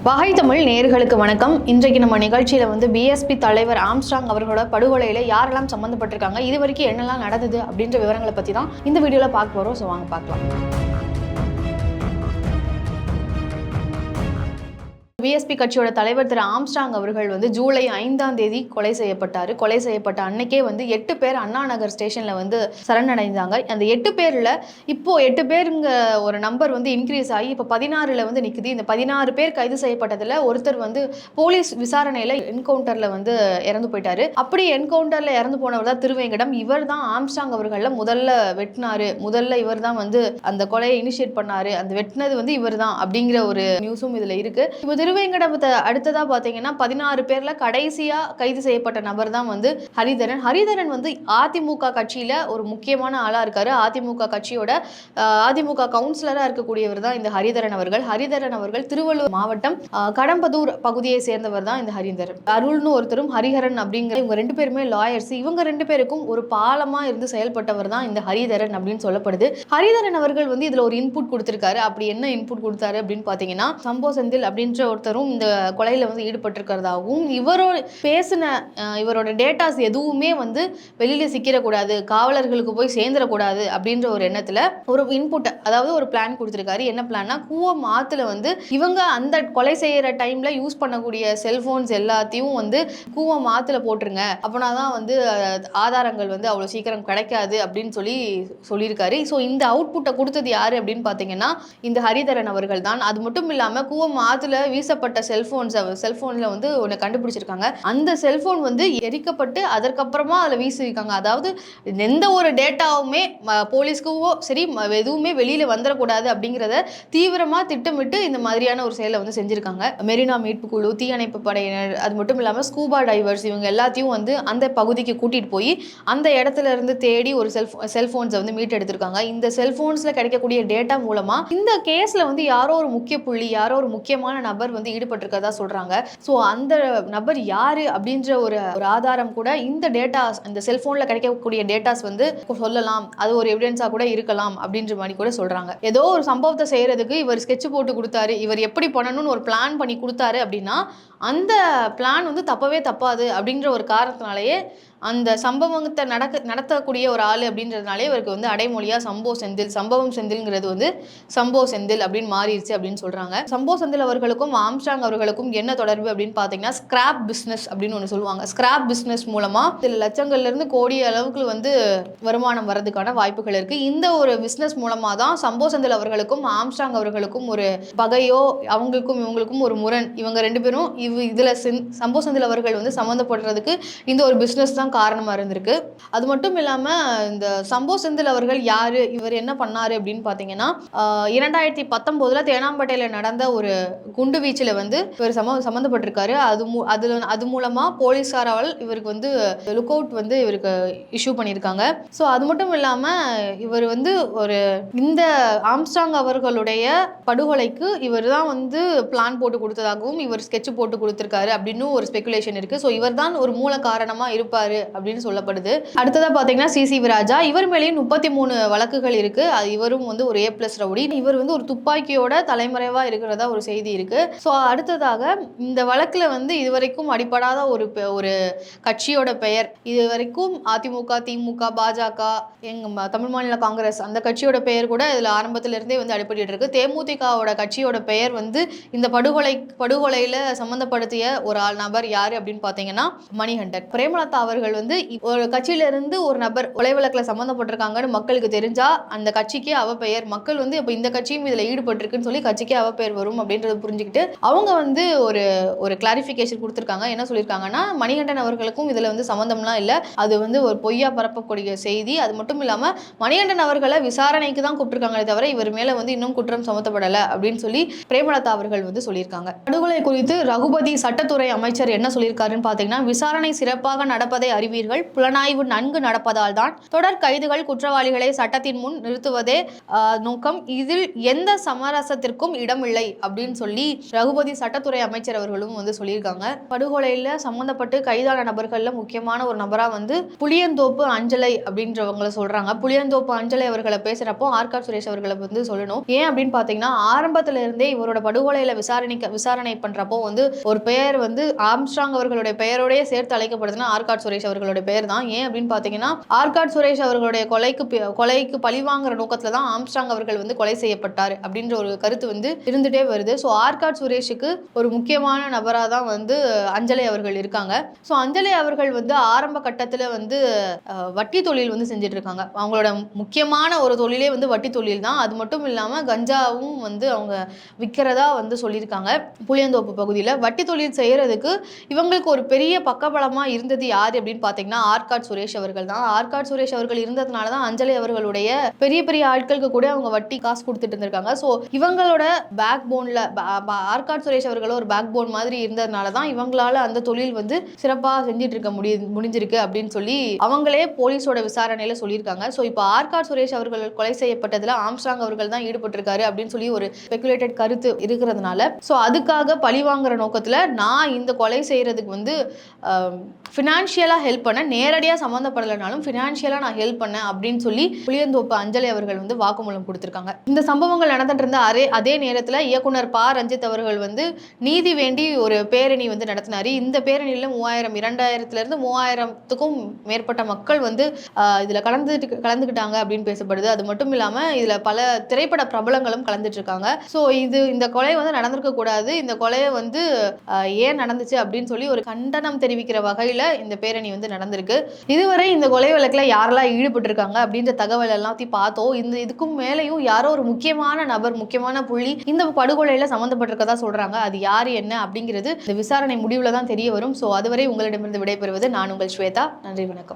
வகை தமிழ் நேயர்களுக்கு வணக்கம். இன்றைக்கு நம்ம நிகழ்ச்சியில் பிஎஸ்பி தலைவர் ஆம்ஸ்ட்ராங் அவர்களோட படுகொலையில் யாரெல்லாம் சம்மந்தப்பட்டிருக்காங்க, இது வரைக்கும் என்னெல்லாம் நடந்தது அப்படின்ற விவரங்களை பற்றி தான் இந்த வீடியோவில் பார்க்க போகிறோம். ஸோ வாங்க பார்க்கலாம். பிஎஸ்பி கட்சியோட தலைவர் திரு ஆம்ஸ்ட்ராங் அவர்கள் ஜூலை 5ஆம் தேதி கொலை செய்யப்பட்டார். கொலை செய்யப்பட்ட அன்னைக்கே 8 பேர் அண்ணா நகர் ஸ்டேஷனில் சரணடைந்தாங்க. அந்த 8 பேரில் இப்போ 8 பேருங்க ஒரு நம்பர் இன்க்ரீஸ் ஆகி இப்போ 16ல் நிற்குது. இந்த 16 பேர் கைது செய்யப்பட்டதில் ஒருத்தர் போலீஸ் விசாரணையில் என்கவுண்டரில் இறந்து போயிட்டாரு. அப்படி என்கவுண்டரில் இறந்து போனவர் தான் திருவேங்கடம். இவர் தான் ஆம்ஸ்ட்ராங் அவர்களில் முதல்ல வெட்டினாரு. முதல்ல இவர் தான் அந்த கொலையை இனிஷியேட் பண்ணாரு. அந்த வெட்டினது இவர் தான் அப்படிங்கிற ஒரு நியூஸும் இதில் இருக்கு. இப்போ திருவேங்கடத்தை அடுத்ததா பாத்தீங்கன்னா 16 பேர்ல கடைசியா கைது செய்யப்பட்ட நபர் தான் ஹரிதரன். ஹரிதரன் அதிமுக கட்சியில ஒரு முக்கியமான ஆளா இருக்காரு. அதிமுக கட்சியோட அதிமுக கவுன்சிலரா இருக்கக்கூடியவர் தான் இந்த ஹரிதரன் அவர்கள். ஹரிதரன் அவர்கள் திருவள்ளூர் மாவட்டம் கடம்பதூர் பகுதியை சேர்ந்தவர் தான் இந்த ஹரிதரன். அருள்னு ஒருத்தரும் ஹரிஹரன் அப்படிங்கிற இவங்க 2 பேருமே லாயர்ஸ். இவங்க 2 பேருக்கும் ஒரு பாலமா இருந்து செயல்பட்டவர் தான் இந்த ஹரிதரன் அப்படின்னு சொல்லப்படுது. ஹரிதரன் அவர்கள் இதுல ஒரு இன்புட் கொடுத்திருக்காரு. அப்படி என்ன இன்புட் கொடுத்தாரு அப்படின்னு பாத்தீங்கன்னா, சம்போ செந்தில் அப்படின்ற ஒருத்தரும் இந்த கொலையில ஈடுபட்டிருக்கிறதாகவும், இவரோட பேசின இவரோட டேட்டாஸ் எதுவுமே வெளியில சிக்கிடக்கூடாது, காவலர்களுக்கு போய் சேர்ந்துடக்கூடாது அப்படின்ற ஒரு எண்ணத்துல ஒரு இன்புட், அதாவது ஒரு பிளான் கொடுத்திருக்காரு. என்ன பிளான்னா, கூவம் ஆத்துல இவங்க அந்த கொலை செய்யற டைம்ல யூஸ் பண்ணக்கூடிய செல்போன்ஸ் எல்லாத்தையும் கூவம் ஆத்துல போட்டுருங்க, அப்பனாதான் ஆதாரங்கள் அவ்வளவு சீக்கிரம் கிடைக்காது அப்படின்னு சொல்லியிருக்காரு. ஸோ இந்த அவுட்புட்டை கொடுத்தது யாரு அப்படின்னு பாத்தீங்கன்னா இந்த ஹரிதரன் அவர்கள் தான். அது மட்டும் இல்லாம கூவம் ஆத்துல வீசப்பட்ட செல்போன்ல ஒன்று கண்டுபிடிச்சிருக்காங்க. அந்த செல்போன் எரிக்கப்பட்டு அதற்கப்புறமா அதில் வீசிருக்காங்க. அதாவது எந்த ஒரு டேட்டாவுமே போலீஸ்க்குவோ சரி எதுவுமே வெளியில வந்துடக்கூடாது அப்படிங்கிறத தீவிரமா திட்டமிட்டு இந்த மாதிரியான ஒரு செயலை செஞ்சிருக்காங்க. மெரினா மீட்பு குழு, தீயணைப்பு படையினர், அது மட்டும் இல்லாமல் ஸ்கூபா டைவர்ஸ், இவங்க எல்லாத்தையும் அந்த பகுதிக்கு கூட்டிட்டு போய் அந்த இடத்துல இருந்து தேடி ஒரு செல்போன்ஸை மீட் எடுத்திருக்காங்க. இந்த செல்போன்ஸ்ல கிடைக்கக்கூடிய டேட்டா மூலமா இந்த கேஸ்ல யாரோ ஒரு முக்கிய புள்ளி, யாரோ ஒரு முக்கியமான நபர் ஈடுபட்டிருக்கதா சொல்றாங்க. சோ அந்த நபர் யாரு அப்படின்ற ஒரு ஆதாரம் கூட இந்த டேட்டாஸ், அந்த செல்போன்ல கிடைக்கக்கூடிய டேட்டாஸ் சொல்லலாம், அது ஒரு எவிடன்ஸா கூட இருக்கலாம் அப்படின்ற மாதிரி கூட சொல்றாங்க. ஏதோ ஒரு சம்பவத்தை செய்யறதுக்கு இவர் ஸ்கெட்ச் போட்டு கொடுத்தாரு, இவர் எப்படி பண்ணணும்னு ஒரு பிளான் பண்ணி கொடுத்தாரு அப்படின்னா அந்த பிளான் தப்பவே தப்பாது அப்படின்ற ஒரு காரணத்தினாலேயே அந்த சம்பவத்தை நடத்தக்கூடிய ஒரு ஆள் அப்படின்றதுனாலே இவருக்கு அடைமொழியா சம்போ செந்தில், சம்பவம் செந்தில்ங்கிறது சம்போ செந்தில் அப்படின்னு மாறிடுச்சு அப்படின்னு சொல்றாங்க. சம்போ செந்தில் அவர்களுக்கும் ஆம்ஸ்ட்ராங் அவர்களுக்கும் என்ன தொடர்பு அப்படின்னு பாத்தீங்கன்னா, ஸ்கிராப் பிசினஸ் அப்படின்னு ஒன்று சொல்லுவாங்க. ஸ்கிராப் பிசினஸ் மூலமா சில லட்சங்கள்ல இருந்து கோடி அளவுக்கு வருமானம் வர்றதுக்கான வாய்ப்புகள் இருக்கு. இந்த ஒரு பிசினஸ் மூலமா தான் சம்போ செந்தில் அவர்களுக்கும் ஆம்ஸ்ட்ராங் அவர்களுக்கும் ஒரு பகையோ, அவங்களுக்கும் இவங்களுக்கும் ஒரு முரண், இவங்க 2 பேரும் இதுல சம்போ செந்தில் அவர்கள் சம்மந்தப்படுறதுக்கு இந்த ஒரு பிசினஸ் தான் காரணமா இருந்திருக்கு. அது மட்டும் இல்லாம இந்த சம்போ செந்தில் அவர்கள் யாரு, இவர் என்ன பண்ணாரு அப்படின்னு பாத்தீங்கன்னா, 2019 தேனாம்பேட்டையில நடந்த ஒரு குண்டு வீச்சுல இவர் சம்மந்தப்பட்டிருக்காரு. அது மூலமா போலீசாரால் இவருக்கு லுக் அவுட் இவருக்கு இஷ்யூ பண்ணியிருக்காங்க. ஸோ அது மட்டும் இல்லாம இவர் ஒரு இந்த ஆம்ஸ்ட்ராங் அவர்களுடைய படுகொலைக்கு இவர் தான் பிளான் போட்டு கொடுத்ததாகவும், இவர் ஸ்கெட்ச் போட்டு கொடுத்திருக்காரு அப்படின்னு ஒரு ஸ்பெகுலேஷன் இருக்கு. ஸோ இவர் தான் ஒரு மூல காரணமா இருப்பாரு அப்படின்னு சொல்லப்படுது. அடுத்ததா பாத்தீங்கன்னா சிசிவி ராஜா, இவர் மேலேயும் 33 வழக்குகள் இருக்கு. இவரும் ஒரு A+ ரவுடி. இவர் ஒரு துப்பாக்கியோட தலைமறைவா இருக்கிறதா ஒரு செய்தி இருக்கு. ஸோ அடுத்ததாக இந்த வழக்குல இதுவரைக்கும் அடிப்படாத ஒரு கட்சியோட பெயர், இதுவரைக்கும் அதிமுக, திமுக, பாஜக, எங்க தமிழ் மாநில காங்கிரஸ் அந்த கட்சியோட பெயர் கூட இதுல ஆரம்பத்துல இருந்தே அடிபட்டு இருக்கு. தேமுதிகவோட கட்சியோட பெயர் இந்த படுகொலையில சம்பந்தப்படுத்திய ஒரு நபர் யாரு அப்படின்னு பாத்தீங்கன்னா மணிகண்டன். பிரேமலதா அவர்கள் ஒரு கட்சியில இருந்து ஒரு நபர் கொலை வழக்குல சம்பந்தப்பட்டிருக்காங்கன்னு மக்களுக்கு தெரிஞ்சா அந்த கட்சிக்கே அவ பெயர், மக்கள் இப்ப இந்த கட்சியும் இதுல ஈடுபட்டிருக்குன்னு சொல்லி கட்சிக்கே அவ பெயர் வரும் அப்படின்றத புரிஞ்சுக்கிட்டு அவங்க ஒரு கிளாரிபிகேஷன் கொடுத்திருக்காங்க. என்ன சொல்லியிருக்காங்கன்னா, மணிகண்டன் அவர்களுக்கும் இதுல சம்பந்தம்லாம் இல்ல, அது ஒரு பொய்யா பரப்பக்கூடிய செய்தி. அது மட்டும் இல்லாம மணிகண்டன் அவர்களை விசாரணைக்கு தான் கூப்பிட்டிருக்காங்களே தவிர இவர் மேல இன்னும் குற்றம் சுமத்தப்படல அப்படின்னு சொல்லி பிரேமலதா அவர்கள் சொல்லியிருக்காங்க. படுகொலை குறித்து ரகு ரகுபதி சட்டத்துறை அமைச்சர் என்ன சொல்லியிருக்காருன்னு பார்த்தீங்கன்னா, விசாரணை சிறப்பாக நடப்பதை அறிவீர்கள், புலனாய்வு நன்கு நடப்பதால் தான் தொடர் கைதுகள் குற்றவாளிகளை சட்டத்தின் முன் நிறுத்துவதே நோக்கம், இதில் எந்த சமரசத்திற்கும் இடமில்லை அப்படின்னு சொல்லி ரகுபதி சட்டத்துறை அமைச்சர் அவர்களும் வந்து சொல்லியிருக்காங்க. படுகொலையில் சம்பந்தப்பட்டு கைதான நபர்கள்ல முக்கியமான ஒரு நபரா வந்து புளியந்தோப்பு அஞ்சலை அப்படின்றவங்களை சொல்றாங்க. புளியந்தோப்பு அஞ்சலை அவர்களை பேசுறப்போ ஆர்காட் சுரேஷ் அவர்களை வந்து சொல்லணும். ஏன் அப்படின்னு பார்த்தீங்கன்னா, ஆரம்பத்துல இருந்தே இவரோட படுகொலையில விசாரணை பண்றப்போ வந்து ஒரு பெயர் வந்து ஆம்ஸ்ட்ராங் அவர்களுடைய பெயரோடய சேர்த்து அழைக்கப்படுதுன்னா ஆர்காட் சுரேஷ் அவர்களுடைய பெயர் தான். ஏன் அப்படின்னு பார்த்தீங்கன்னா, ஆர்காட் சுரேஷ் அவர்களுடைய கொலைக்கு பழிவாங்குற நோக்கத்துல தான் ஆம்ஸ்ட்ராங் அவர்கள் வந்து கொலை செய்யப்பட்டார் அப்படின்ற ஒரு கருத்து வந்து இருந்துட்டே வருது. ஸோ ஆர்காட் சுரேஷுக்கு ஒரு முக்கியமான நபராக தான் வந்து அஞ்சலை அவர்கள் இருக்காங்க. ஸோ அஞ்சலை அவர்கள் வந்து ஆரம்ப கட்டத்தில் வந்து வட்டி தொழில் வந்து செஞ்சுட்டு இருக்காங்க. அவங்களோட முக்கியமான ஒரு தொழிலே வந்து வட்டி தொழில் தான். அது மட்டும் இல்லாமல் கஞ்சாவும் வந்து அவங்க விற்கிறதா வந்து சொல்லியிருக்காங்க. புளியந்தோப்பு பகுதியில் வட்டி தொழில் செய்யறதுக்கு இவங்களுக்கு ஒரு பெரிய பக்கபலமாக இருந்தது யார் அப்படின்னு பார்த்தீங்கன்னா ஆர்காட் சுரேஷ் அவர்கள் தான். ஆர்காட் சுரேஷ் அவர்கள் இருந்ததுனால தான் அஞ்சலி அவர்களுடைய பெரிய பெரிய ஆட்களுக்கு கூட அவங்க வட்டி காசு கொடுத்துட்டு இருந்திருக்காங்க. ஸோ இவங்களோட பேக் போன்ல ஆர்காட் சுரேஷ் அவர்கள் ஒரு பேக் போன் மாதிரி இருந்ததுனால தான் இவங்களால அந்த தொழில் வந்து சிறப்பாக செஞ்சுட்டு இருக்க முடிஞ்சிருக்கு அப்படின்னு சொல்லி அவங்களே போலீஸோட விசாரணையில சொல்லியிருக்காங்க. ஸோ இப்போ ஆர்காட் சுரேஷ் அவர்கள் கொலை செய்யப்பட்டதுல ஆம்ஸ்ட்ராங் அவர்கள் தான் ஈடுபட்டிருக்காரு அப்படின்னு சொல்லி ஒரு ஸ்பெகுலேட்டட் கருத்து இருக்கிறதுனால ஸோ அதுக்காக பழிவாங்குற நோக்கத்தில் நான் இந்த கொலை செய்யறதுக்கு வந்து ஃபினான்ஷியலாக ஹெல்ப் பண்ண, நேரடியாக சம்மந்தப்படலைனாலும் ஃபினான்ஷியலாக நான் ஹெல்ப் பண்ணேன் அப்படின்னு சொல்லி புளியந்தோப்பு அஞ்சலி அவர்கள் வந்து வாக்குமூலம் கொடுத்துருக்காங்க. இந்த சம்பவங்கள் நடந்துட்டு இருந்த அதே நேரத்தில் இயக்குனர் ப. ரஞ்சித் அவர்கள் வந்து நீதி வேண்டி ஒரு பேரணி வந்து நடத்தினார். இந்த பேரணியில் 2000 3000த்துக்கும் மேற்பட்ட மக்கள் வந்து இதில் கலந்துக்கிட்டாங்க அப்படின்னு பேசப்படுது. அது மட்டும் இல்லாமல் இதில் பல திரைப்பட பிரபலங்களும் கலந்துட்டு இருக்காங்க. ஸோ இந்த கொலை வந்து நடந்திருக்க கூடாது, இந்த கொலையை வந்து ஏன் நடந்துச்சு அப்படின்னு சொல்லி ஒரு கண்டனம் தெரிவிக்கிற வகையில் இந்த பேரணி வந்து நடந்திருக்கு. இதுவரை இந்த கொலை வழக்கில் யாரெல்லாம் ஈடுபட்டிருக்காங்க அப்படின்ற தகவல் எல்லாத்தையும் பார்த்தோம். இதுக்கும் மேலேயும் யாரோ ஒரு முக்கியமான நபர், முக்கியமான புள்ளி இந்த படுகொலையில் சம்மந்தப்பட்டிருக்கதா சொல்றாங்க. அது யார் என்ன அப்படிங்கிறது இந்த விசாரணை முடிவில் தான் தெரிய வரும். ஸோ அதுவரை உங்களிடமிருந்து விடைபெறுவது நான் உங்கள் ஸ்வேதா. நன்றி, வணக்கம்.